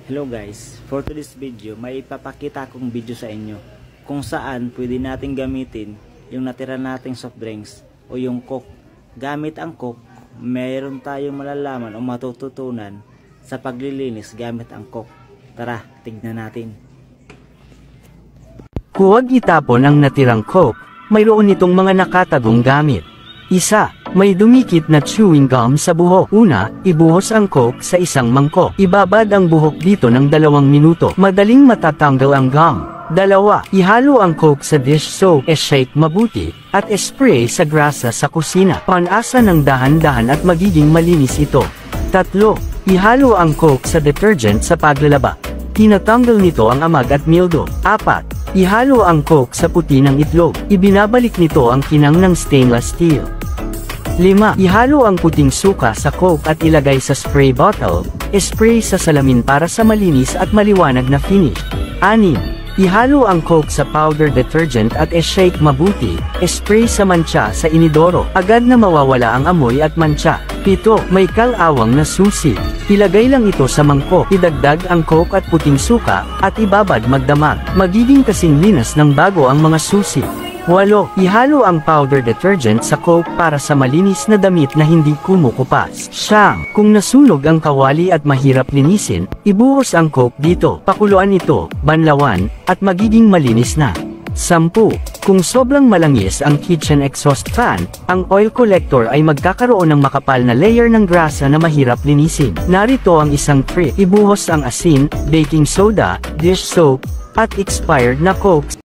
Hello guys, for today's video may ipapakita akong video sa inyo kung saan pwede nating gamitin yung natira nating soft drinks o yung coke. Gamit ang coke, mayroon tayong malalaman o matututunan sa paglilinis gamit ang coke. Tara, tignan natin. Huwag itapon ang natirang coke, mayroon itong mga nakatagong gamit. Isa, may dumikit na chewing gum sa buhok. Una, ibuhos ang coke sa isang mangkok. Ibabad ang buhok dito ng 2 minuto. Madaling matatanggal ang gum. Dalawa, ihalo ang coke sa dish soap, shake mabuti, at spray sa grasa sa kusina. Panasa ng dahan-dahan at magiging malinis ito. Tatlo, ihalo ang coke sa detergent sa paglalaba. Tinatanggal nito ang amag at mildew. Apat, ihalo ang coke sa puti ng itlog. Ibinabalik nito ang kinang ng stainless steel. 5. Ihalo ang puting suka sa coke at ilagay sa spray bottle. Spray sa salamin para sa malinis at maliwanag na finish. 6. Ihalo ang coke sa powder detergent at shake mabuti. Spray sa mancha sa inidoro. Agad na mawawala ang amoy at mancha. 7. May kalawang na susi. Ilagay lang ito sa mangkok. Idagdag ang coke at puting suka, at ibabad magdamag. Magiging kasing linas ng bago ang mga susi. 8. Ihalo ang powder detergent sa coke para sa malinis na damit na hindi kumukupas. 9. Kung nasunog ang kawali at mahirap linisin, ibuhos ang coke dito. Pakuluan ito, banlawan, at magiging malinis na. 10. Kung sobrang malangis ang kitchen exhaust fan, ang oil collector ay magkakaroon ng makapal na layer ng grasa na mahirap linisin. Narito ang isang trick. Ibuhos ang asin, baking soda, dish soap, at expired na coke